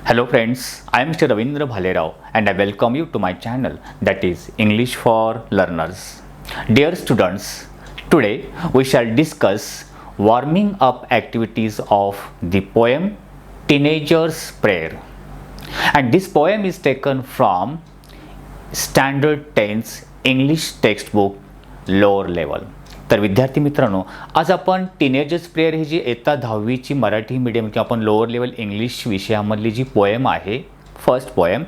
Hello friends, I am Mr. Ravindra Bhalerao and I welcome you to my channel, that is English for Learners. Dear students, today we shall discuss warming up activities of the poem Teenager's Prayer. And this poem is taken from Standard 10th English textbook lower level. तर विद्यार्थी मित्रांनो, आज आपण teenagers prayer ही जी इयत्ता 10वीची Marathi medium किंवा आपण lower level English विषयामधली जी poem आहे, first poem,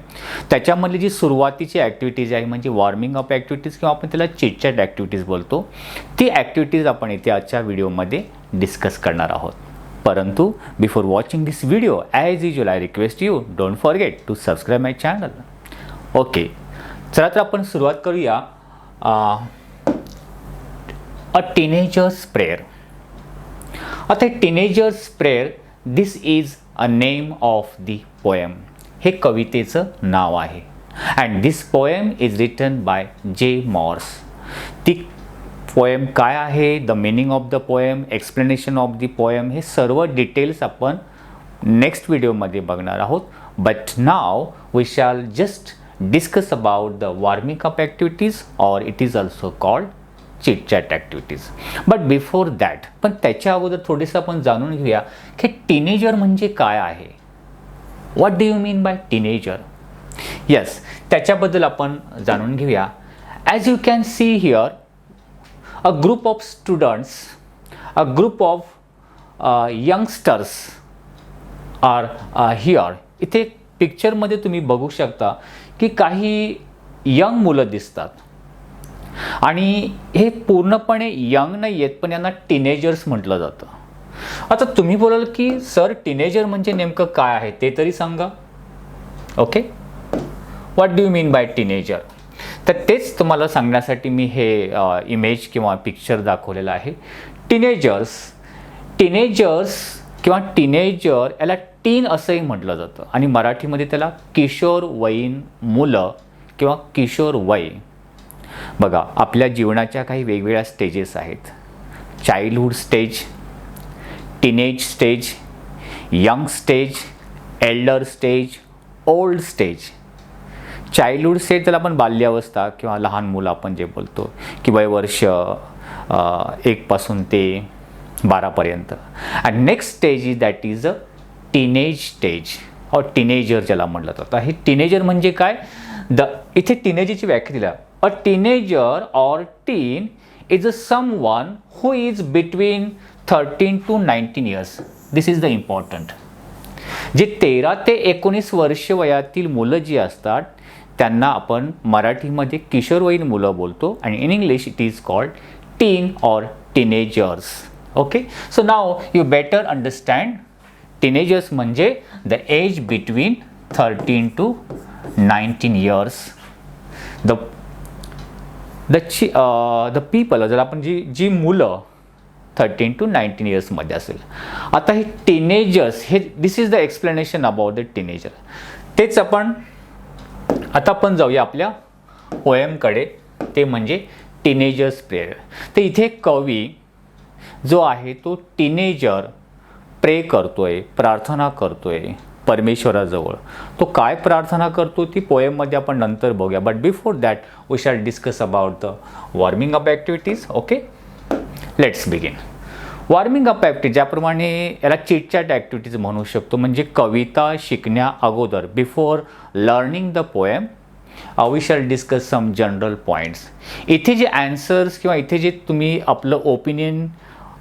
त्याच्यामधली जी सुरुवातीची ॲक्टिव्हिटीज आहे म्हणजे वॉर्मिंग अप ॲक्टिव्हिटीज किंवा आपण त्याला चिटचॅट ॲक्टिव्हिटीज बोलतो, ती ॲक्टिव्हिटीज आपण इथे आजच्या व्हिडिओमध्ये डिस्कस करणार आहोत. परंतु before watching this video, as usual I request you don't forget to subscribe my channel. Okay, चला तर आपण सुरुवात करूया. A teenager's prayer. आता teenager's prayer this is a name of the poem. हे कवितेचं नाव आहे. And this poem is written by J Morse. ती पोएम काय आहे, the meaning of the poem, explanation of the poem, हे सर्व डिटेल्स आपण नेक्स्ट व्हिडिओमध्ये बघणार आहोत. But now we shall just discuss about the warming up activities or it is also called chitchat activities. But before that, पण त्याच्या अगोदर थोडंसं आपण जाणून घेऊया की टीनेजर म्हणजे काय आहे. What do you mean by teenager? Yes, त्याच्याबद्दल आपण जाणून घेऊया. As you can see here, a group of students, a group of youngsters are here. इथे पिक्चरमध्ये तुम्ही बघू शकता की काही यंग मुलं दिसतात आणि हे पूर्णपणे यंग नाही आहेत, पण यांना टीनेजर्स म्हटलं जातं. आता तुम्ही बोलाल की सर टीनेजर म्हणजे नेमकं काय आहे ते तरी सांगा. Okay, what do you mean by teenager? तर तेच तुम्हाला सांगण्यासाठी मी हे इमेज किंवा पिक्चर दाखवलेलं आहे. टीनेजर्स किंवा टीनेजर याला टीन असंही म्हटलं जातं आणि मराठीमध्ये त्याला किशोरवयीन मुलं किंवा किशोर वय. बघा, आपल्या जीवनाच्या काही वेगवेगळ्या स्टेजेस आहेत. Childhood stage, teenage stage, young stage, Elder stage, old stage. Childhood stage त्याला आपण बाल्यावस्था किंवा लहान मुलं आपण जे बोलतो की वयवर्ष 1 पासून ते 12 पर्यंत. And next stage is that is a teenage stage और टीनेजर ज्याला म्हटलं जातं. हे टीनेजर म्हणजे काय? इथे टीनेजरची व्याख्या दिली. A teenager or teen is someone who is between 13 to 19 years. This is the important. जे 13 ते 19 वर्ष वयातील मुलं जी असतात त्यांना आपण मराठीमध्ये किशोरवयीन मुलं बोलतो आणि in English it is called teen और teenagers. Okay, so now you better understand. Teenagers म्हणजे the age between 13 to 19 years. The people, जर आपण जी मुलं 13 to 19 इयर्समध्ये असेल. आता हे टीनेजर्स, हे this is the explanation about the teenager. तेच आता आपण जाऊया आपल्या पोएमकडे, ते म्हणजे टीनेजर्स प्रेयर. तर इथे कवी जो आहे तो टीनेजर प्रे करतोय, प्रार्थना करतोय परमेश्वराजवळ. तो काय प्रार्थना करतो ती पोएममध्ये आपण नंतर बघूया. But before that we shall discuss about the warming up activities. Okay, let's begin. Warming up activity, ज्याप्रमाणे याला चिटचॅट ॲक्टिव्हिटीज म्हणू शकतो, म्हणजे कविता शिकण्या अगोदर, before learning the poem we shall discuss some general points. इथे जे ॲन्सर्स किंवा इथे जे तुम्ही आपलं opinion,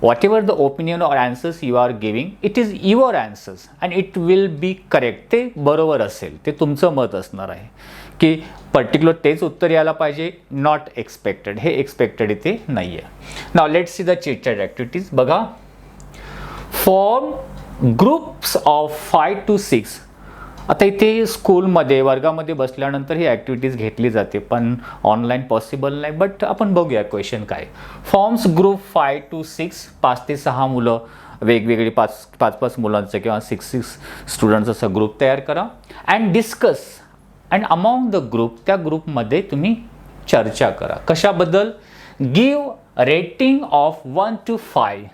whatever the opinion or answers you are giving, it is your answers and it will be correct. ते बरोबर असेल, ते तुमचं मत असणार आहे की पर्टिक्युलर तेच उत्तर यायला पाहिजे, नॉट एक्सपेक्टेड. हे एक्सपेक्टेड इथे नाही आहे. नाव let's see the chitchat activities. बघा, फॉर्म ग्रुप्स ऑफ 5 to 6. आता इथे स्कूलमध्ये वर्गामध्ये बसल्यानंतर ही ॲक्टिव्हिटीज घेतली जाते, पण ऑनलाईन पॉसिबल नाही. बट आपण बघूया क्वेश्चन काय. फॉर्म्स ग्रुप 5 to 6, 5 ते 6 मुलं वेगवेगळी, 5 मुलांचं किंवा 6 स्टुडंट्स असा ग्रुप तयार करा. And discuss, and among the group, त्या ग्रुपमध्ये तुम्ही चर्चा करा. कशाबद्दल? Give rating of 1 to 5.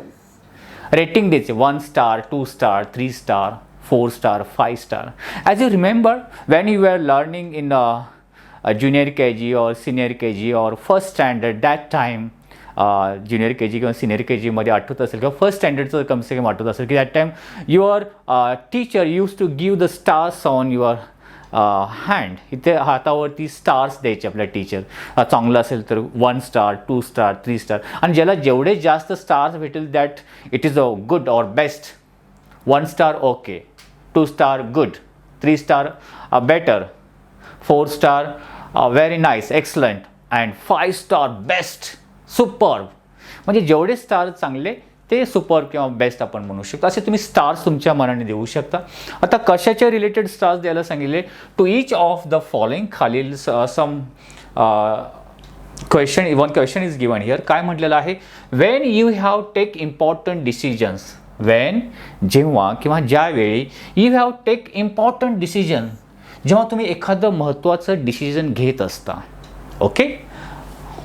Rating द्यायचे 1 star, 2 star, 3 star, 4 star, 5 star. As you remember, when you were learning in a junior KG or senior KG or first standard, that time junior K G किंवा senior के जीमध्ये आठवत असेल किंवा first स्टँडर्डचं कम से कम आठवत असेल की that time your teacher use to give the stars on your hand. इथे हातावरती स्टार्स द्यायचे आपल्या टीचर. चांगलं असेल तर 1 स्टार, 2 स्टार, 3 स्टार, आणि ज्याला जेवढे जास्त स्टार्स भेटेल that it is a good or best. 1 star okay, 2 star good, 3 star better, 4 star very nice excellent, and 5 star best superb. म्हणजे जेवढे स्टार चांगले ते सुपर किंवा बेस्ट आपण म्हणू शकतो. असे तुम्ही स्टार्स तुमच्या मनाने देऊ शकता. आता कशाच्या रिलेटेड स्टार्स द्यायला सांगितले? To each of the following. खालील some question, one question is given here. काय म्हटलेलं आहे? When you have take important decisions. When जेव्हा किंवा ज्यावेळी you have take important decision, जेव्हा तुम्ही एखादं महत्त्वाचं डिसिजन घेत असता. Okay,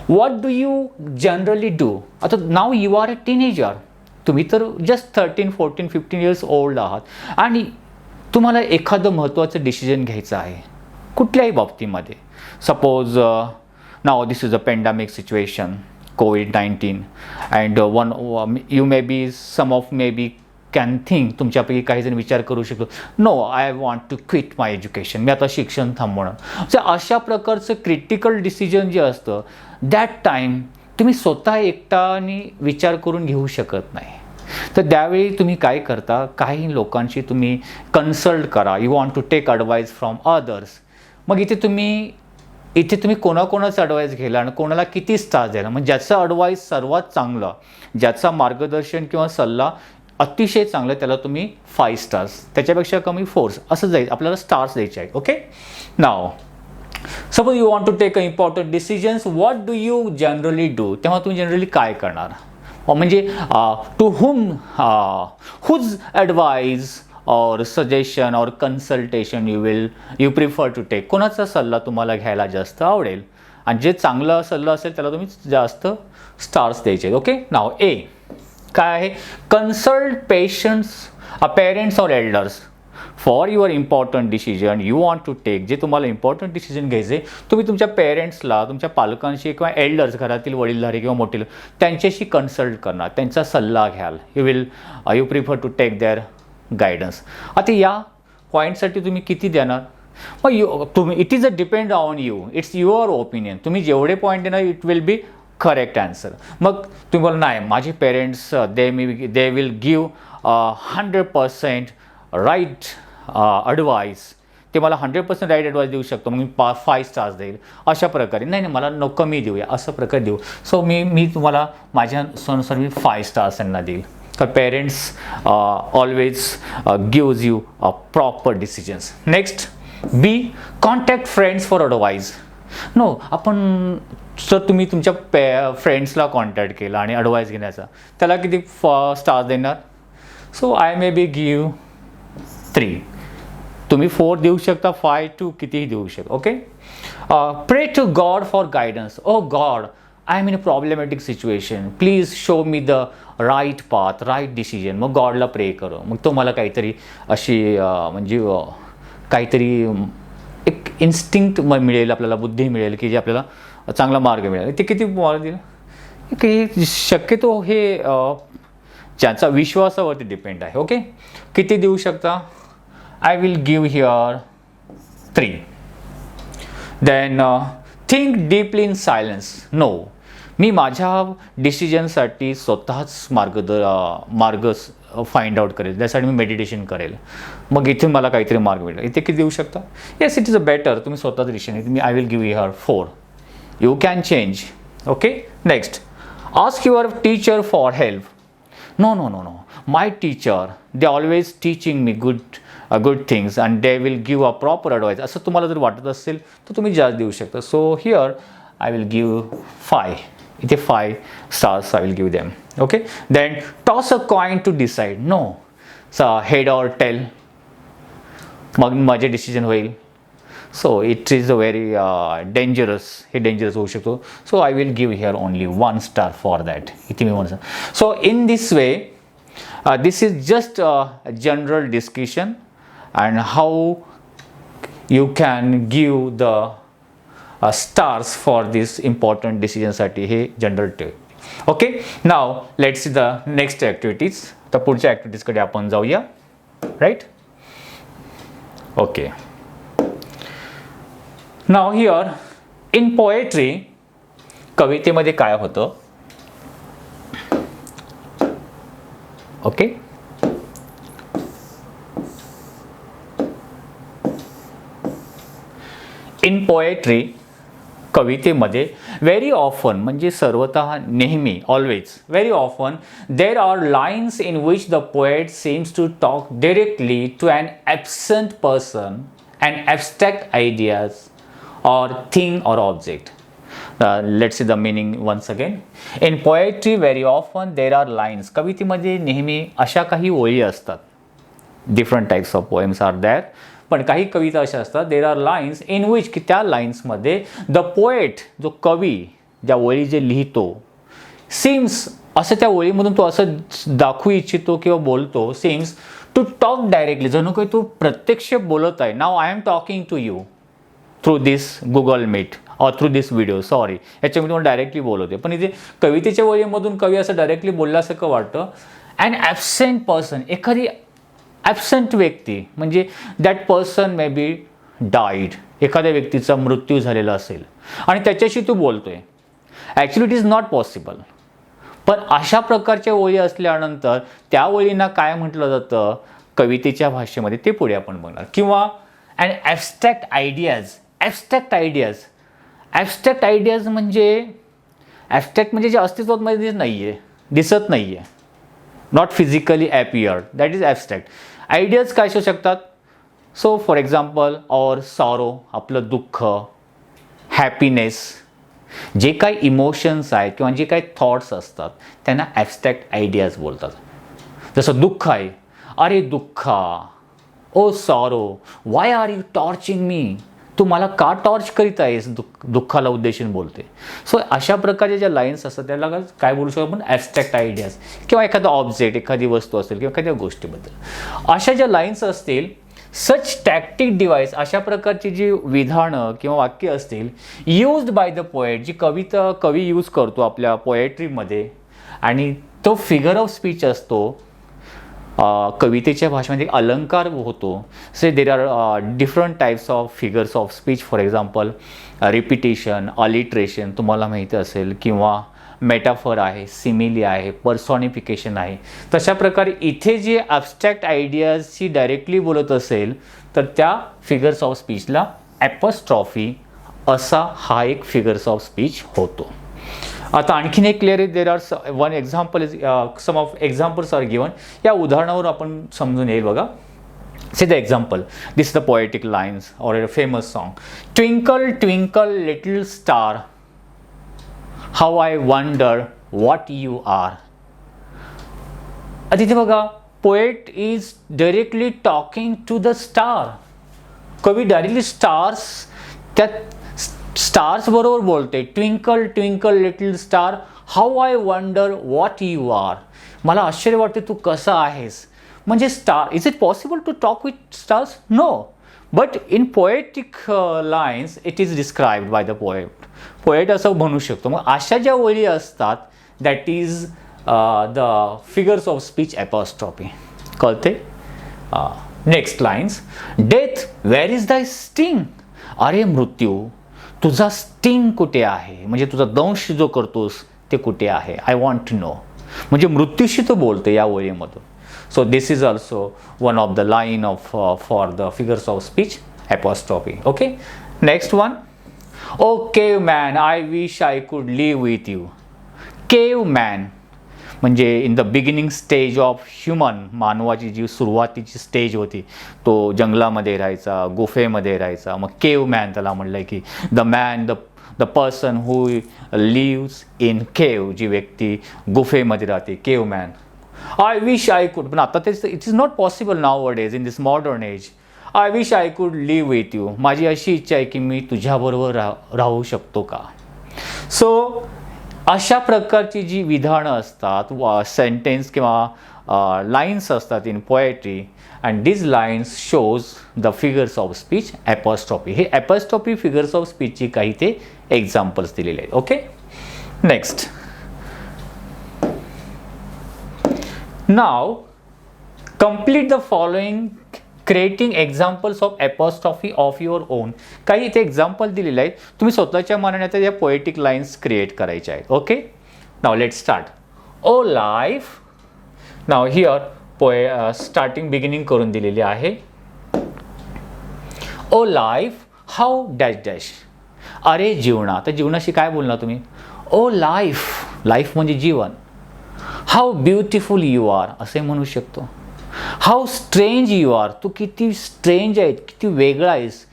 what do you generally do? आता now you are a teenager. तुम्ही तर जस्ट 13, 14, 15 इयर्स ओल्ड आहात आणि तुम्हाला एखादं महत्त्वाचं डिसिजन घ्यायचं आहे कुठल्याही बाबतीमध्ये. Suppose now this is a pandemic situation, COVID-19, and you may be some of may be can think, तुमच्यापैकी काही जण विचार करू शकतो, no I want to quit my education, मी आता शिक्षण थांबवणं. तर अशा प्रकारचं क्रिटिकल डिसिजन जे असतं दॅट टाईम तुम्ही स्वतः एकट्याने विचार करून घेऊ शकत नाही. तर त्यावेळी तुम्ही काय करता, काही लोकांशी तुम्ही कन्सल्ट करा. You want to take advice from others. मग इथे तुम्ही कोणाकोणाचा ॲडवाईस घ्यायला आणि कोणाला किती स्टार्स द्यायला. म्हणजे ज्याचा ॲडवाईस सर्वात चांगलं, ज्याचा मार्गदर्शन किंवा सल्ला अतिशय चांगलं, त्याला तुम्ही 5 स्टार्स, त्याच्यापेक्षा कमी 4, असं जाईल. आपल्याला स्टार्स द्यायचे आहेत. Okay, now suppose you want to take a important decisions, what do you generally do. तेव्हा तुम्ही जनरली काय करणार? म्हणजे टू हुम, हुज ॲडवाईस और सजेशन और consultation you prefer to take. कोणाचा सल्ला तुम्हाला घ्यायला जास्त आवडेल, आणि जे चांगला सल्ला असेल त्याला तुम्ही जास्त स्टार्स द्यायचे. ओके, नाव ए काय आहे? कन्सल्ट पेरेंट्स और elders for your important decision you want to take. जे तुम्हाला इम्पॉर्टंट डिसिजन घ्यायचे, तुम्ही तुमच्या पेरेंट्सला, तुमच्या पालकांशी किंवा एल्डर्स, घरातील वडीलधारी किंवा मोठे त्यांच्याशी कन्सल्ट करणार, त्यांचा सल्ला घ्याल. You prefer to take their guidance. आता या पॉईंटसाठी तुम्ही किती देणार? मग तुम्ही it is a depend on you, it's your opinion. तुम्ही जेवढे पॉईंट देणार it will be correct answer. मग तुम्ही बोला नाही, माझे parents they will give 100% right advice, ते मला 100% राईट ॲडवाईस देऊ शकतो, मग मी 5 स्टार्स देईल. अशा प्रकारे नाही मला कमी देऊया, असं प्रकारे देऊ. सो मी तुम्हाला माझ्या सोनुसार मी 5 स्टार्स यांना देईल. तर parents always gives you a proper decisions. Next B, contact friends for advice. No, आपण जर तुम्ही तुमच्या फ्रेंड्सला कॉन्टॅक्ट केला आणि ॲडवाईस घेण्याचा, त्याला किती स्टार्स देणार? So I may be give 3. तुम्ही 4 देऊ शकता, 5, 2 कितीही देऊ शकता. Okay, pray to God for guidance. O God, I am in a problematic situation, please show me the right path, right decision. मग गॉडला प्रे करू. मग तो मला काहीतरी अशी म्हणजे काहीतरी एक इन्स्टिंक्ट मिळेल, आपल्याला बुद्धी मिळेल की जे आपल्याला चांगला मार्ग मिळेल. ते किती मार्ग दिला की शक्यतो हे ज्याचा विश्वासावरती डिपेंड आहे. ओके, किती देऊ शकता? I will give here 3. Then think deeply in silence. No, मी माझ्या डिसिजनसाठी स्वतःच मार्ग फाइंड आउट करेल, त्यासाठी मी मेडिटेशन करेल. मग इथे मला काहीतरी मार्ग मिळेल. इथे किती देऊ शकता? Yes, it is a better. तुम्ही स्वतःच डिसिजन. मी I will give here 4. You can change. Okay, next, ask your teacher for help. No no no no, my teacher they always teaching me good things and they will give a proper advice. असं तुम्हाला जर वाटत असेल तर तुम्ही जास्त देऊ शकता. So here I will give 5. इथे 5 stars I will give them. Okay, then toss a coin to decide. No, head or tail, मग माझे डिसिजन होईल. So it is a very dangerous, हे डेंजरस होऊ शकतो. So I will give here only 1 star for that. इथे मी म्हणतो. So in this way, this is just a general discussion and how you can give the stars for this important decision साठी हे general tip. Okay, now let's see the next activities. तर पुढच्या ॲक्टिव्हिटीजकडे आपण जाऊया. Right, okay. Now here in poetry, कवितेमध्ये काय होतं. ओके, इन पोएट्री, कवितेमध्ये व्हेरी ऑफन म्हणजे सर्वतः नेहमी, always, very often there are lines in which the poet seems to talk directly to an absent person and abstract ideas or thing or object. Let's see the meaning once again. In poetry very often there are lines. कवितेमध्ये नेहमी अशा काही ओळी असतात. Different types of poems are there. पण काही कविता अशा असतात, there are lines in which की त्या लाईन्समध्ये the poet, जो कवी ज्या ओळी जे लिहितो, seems असं त्या ओळीमधून तो असं दाखवू इच्छितो किंवा बोलतो, seems to talk directly, जणू काही तो प्रत्यक्ष बोलत आहे. Now I am talking to you through this Google Meet और थ्रू दिस व्हिडिओ. सॉरी, याच्यामध्ये मला डायरेक्टली बोलवते, पण इथे कवितेच्या वळीमधून कवी असं डायरेक्टली बोलल्यासारखं वाटतं. अँड ॲबसेंट पर्सन, एखादी ॲबसेंट व्यक्ती म्हणजे that person may be died, एखाद्या व्यक्तीचा मृत्यू झालेला असेल आणि त्याच्याशी तू बोलतोय. Actually it is not possible. पण अशा प्रकारच्या ओळी असल्यानंतर त्या ओळींना काय म्हटलं जातं कवितेच्या भाषेमध्ये, ते पुढे आपण बघणार. किंवा and abstract ideas. Abstract ideas म्हणजे जे अस्तित्वामध्ये नाही आहे, दिसत नाही आहे, not physically appear, that is abstract. Ideas काय असू शकतात. So for example or sorrow, आपलं दुःख, हॅपीनेस, जे काही इमोशन्स आहेत किंवा जे काही थॉट्स असतात त्यांना ॲबस्ट्रॅक्ट आयडियाज बोलतात. जसं दुःख आहे, अरे दुःखा, ओ सॉरो, वाय आर यू टॉर्चिंग मी, तू मला का टॉर्च करीत आहेस, दुःखाला उद्देशून बोलते. सो अशा प्रकारच्या ज्या लाईन्स असतात त्याला काय बोलू शकतो आपण, ॲबस्ट्रॅक्ट आयडियाज. किंवा एखादा ऑब्जेक्ट, एखादी वस्तू असेल किंवा एखाद्या गोष्टीबद्दल अशा ज्या लाईन्स असतील, सच टॅक्टिक डिव्हाइस, अशा प्रकारची जी विधानं किंवा वाक्य असतील यूज्ड बाय द पोएट, जी कवी यूज करतो आपल्या पोएट्रीमध्ये, आणि तो फिगर ऑफ स्पीच असतो. कवितेच्या भाषेमध्ये अलंकार होतो. Say there are different types of figures of speech. For example repetition, alliteration तुम्हाला माहिती असेल, किंवा मेटाफर आहे, सिमिली आहे, पर्सॉनिफिकेशन आहे. तशा प्रकारे इथे जे ॲबस्ट्रॅक्ट आयडियाजशी डायरेक्टली बोलत असेल तर त्या फिगर्स ऑफ स्पीचला ॲपॉस्ट्रॉफी असा हा एक फिगर्स ऑफ स्पीच होतो. आता आणखीन एक क्लिअर आहे. There are one example is some of examples are given. या उदाहरणावर आपण समजून येईल बघा. See the example, this the poetic lines or a famous song. Twinkle twinkle little star, how I wonder what you are. तिथे बघा, poet is directly talking to the star. कवी directly त्या स्टार्स बरोबर बोलते. Twinkle twinkle little star, how I wonder what you are. मला आश्चर्य वाटते तू कसा आहेस. म्हणजे star, is it possible to talk with stars? No. But in poetic lines it is described by the poet. Poet असं म्हणू शकतो. मग अशा ज्या ओळी असतात that is the figures of speech apostrophe. कळते. Next lines. Death where is thy sting. अरे मृत्यू, तुझा स्टिंग कुठे आहे, म्हणजे तुझा दंश जो करतोस ते कुठे आहे. I want to know. म्हणजे मृत्यूशी तो बोलते या ओळीमधून. So this is also one of the line of for the figures of speech apostrophe. Okay, next one. O cave man, I wish I could live with you. Cave man म्हणजे in the beginning stage of human, मानवाची जी सुरुवातीची stage होती, तो जंगलामध्ये राहायचा, गुफेमध्ये राहायचा. मग केव मॅन त्याला म्हणलं की the man, the person who lives in cave, जी व्यक्ती गुफेमध्ये राहते, केव मॅन. आय विश आय कुड, पण आता ते it is not possible nowadays in this modern age. I wish I could live with you. माझी अशी इच्छा आहे की मी तुझ्याबरोबर राहू शकतो का. सो अशा प्रकारची जी विधानं असतात, सेंटेन्स किंवा लाईन्स असतात in poetry and these lines shows the figures of speech apostrophe. हे ॲपॉस्ट्रॉफी फिगर्स ऑफ स्पीचची काही ते एक्झाम्पल्स दिलेले आहेत. Okay, next. Now complete the following creating examples of apostrophe of your on. काही इथे एक्झाम्पल दिलेले आहेत, तुम्ही स्वतःच्या मनाने आता या पोएटिक लाईन्स क्रिएट करायच्या आहेत. Okay, now let start. O life. Now here starting beginning करून दिलेली आहे. O life how dash dash. अरे जीवना. तर जीवनाशी काय बोलणार तुम्ही? ओ लाईफ. लाईफ म्हणजे जीवन. हाऊ ब्युटिफुल यू आर असे म्हणू शकतो. How strange you are. तू किती स्ट्रेंज आहे, किती वेगळा आहेस,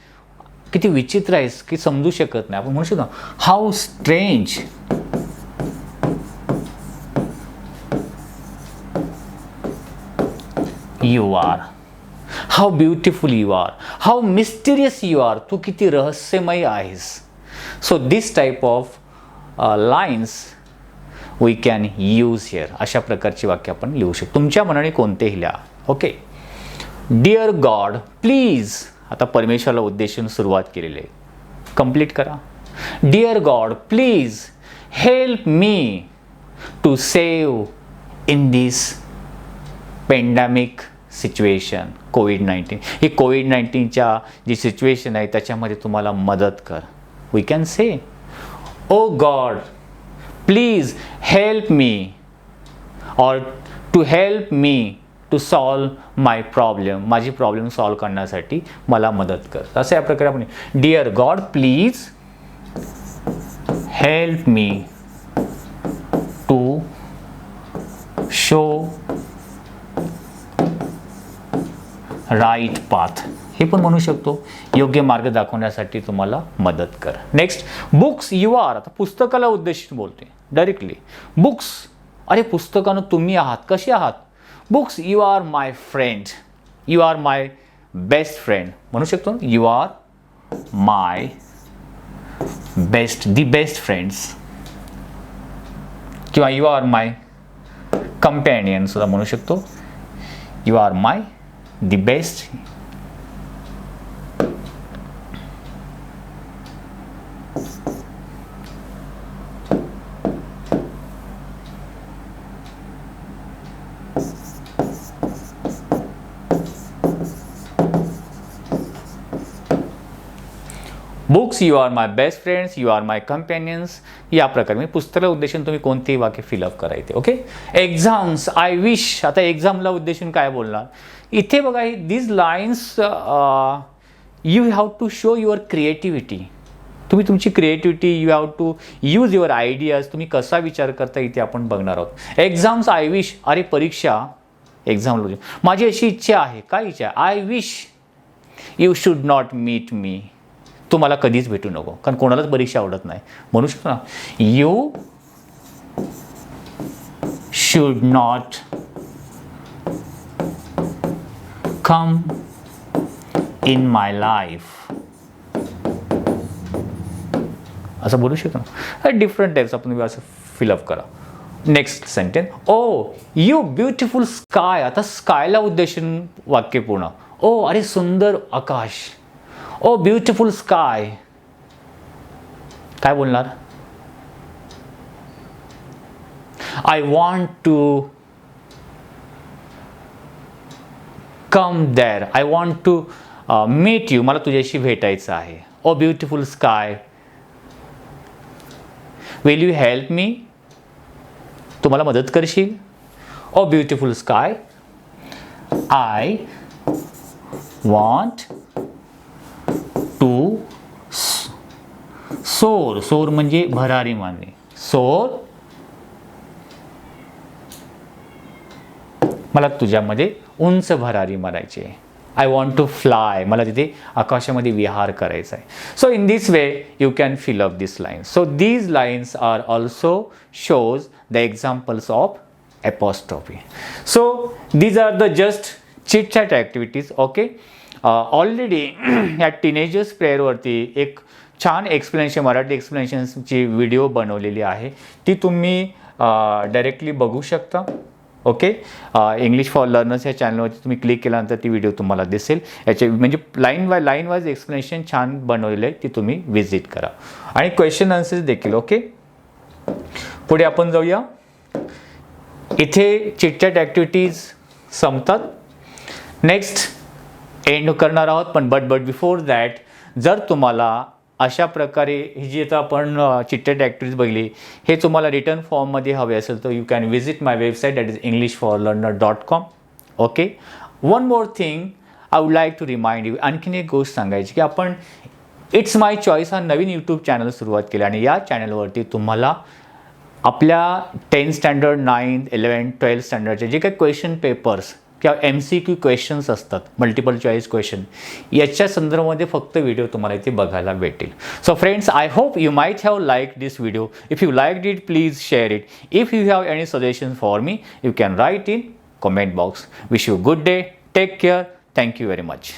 किती विचित्र आहेस की समजू शकत नाही. आपण म्हणू शकतो how strange you are. How beautiful you are. How mysterious you are. तू किती रहस्यमय आहेस. So this type of lines we can use here. अशा प्रकारची वाक्य आपण लिहू शकतो. तुमच्या मनाने कोणतेही लिहा. ओके. Dear God please. आता परमेश्वराला उद्देशून सुरुवात केलेली आहे. कंप्लीट करा. Dear God please help me to save in this pandemic situation. कोविड-19. ही कोविड-19च्या जी सिच्युएशन आहे त्याच्यामध्ये तुम्हाला मदत कर. We can say O God please help me और to help me to solve my problem. माझी प्रॉब्लेम सॉल्व करण्यासाठी मला मदत कर. असं या प्रकारे आपण dear God please help me to show right path. हे पण म्हणू शकतो योग्य मार्ग दाखवण्यासाठी तुम्हाला मदत कर. Next books you are. आता पुस्तकाला उद्देशून बोलते डायरेक्टली. बुक्स. अरे पुस्तकानं तुम्ही आहात. कसे आहात? Books you are my friend. You are my best friend म्हणू शकतो. You are my best the best friends किंवा यू आर माय कंपॅनियन सुद्धा म्हणू शकतो. You are my the best books you are my best friends you are my companions. या प्रकारे म्हणजे पुस्तकाला उद्देशून तुम्ही कोणतेही वाक्य फिलअप करायचे. ओके. Exams I wish. आता एक्झामला उद्देशून काय बोलणार? इथे बघा these lines you have to show your creativity. तुम्ही तुमची creativity you have to use your ideas. तुम्ही कसा विचार करता इथे आपण बघणार आहोत. Exams I wish. अरे परीक्षा. एक्झाम माझी अशी इच्छा आहे. काय इच्छा? I wish you should not meet me. तू मला कधीच भेटू नको. कारण कोणालाच परीक्षा आवडत नाही. म्हणू शकतो ना you should not come in my life असं बोलू शकतो ना. डिफरंट टाईप्स आपण असं फिलअप करा. Next sentence O you beautiful sky. आता स्कायला उद्देशून वाक्य पूर्ण. ओ अरे सुंदर आकाश. ओ ब्युटिफुल स्काय. काय बोलणार? I want to come there. I want to meet you. मला तुझ्याशी भेटायचं आहे. O beautiful sky will you help me. तू मला मदत करशील. O beautiful sky I want to soar. Soar म्हणजे भरारी मारणे. सोर मला तुझ्यामध्ये उंच भरारी मारायची आहे. I want to fly. मला तिथे आकाशामध्ये विहार करायचा आहे. So in this way you can fill up this lines. So these lines are also shows the examples of apostrophe. So these are the just chit chat activities. Okay. Already या teenagers प्रेयरवरती एक छान explanation Marathi एक्सप्लेनेशनची video बनवलेली आहे. ती तुम्ही directly बघू शकता. Okay. English for learners या चॅनलवरती तुम्ही क्लिक केल्यानंतर ती व्हिडिओ तुम्हाला दिसेल. याचे म्हणजे लाईन वाईज एक्सप्लेनेशन छान बनवलेलं आहे, ती तुम्ही विजिट करा आणि क्वेश्चन आन्सर्स देखील. ओके, पुढे आपण जाऊया. इथे चिटचॅट ॲक्टिव्हिटीज संपतात. नेक्स्ट एंड करणार आहोत, पण बट बिफोर दॅट जर तुम्हाला अशा प्रकारे ही जी आता आपण चिटचॅट ॲक्टिव्हिटीज बघली हे तुम्हाला रिटर्न फॉर्ममध्ये हवे असेल तर you can visit my website that is englishforlearner.com. Okay. One more thing I would like to remind you, आणखीन एक गोष्ट सांगायची की आपण इट्स माय चॉईस हा नवीन यूट्यूब चॅनल सुरुवात केला आणि या चॅनलवरती तुम्हाला आपल्या 10th standard 9th 11th 12th स्टँडर्डचे जे काही क्वेश्चन पेपर्स किंवा MCQ क्वेश्चन्स असतात, मल्टिपल चॉईस क्वेश्चन, याच्या संदर्भामध्ये फक्त व्हिडिओ तुम्हाला इथे बघायला भेटेल. So friends, I hope you might have like this video. If you liked it, please share it. If you have any suggestion for me, you can write in comment box. Wish you good day. Take care. Thank you very much.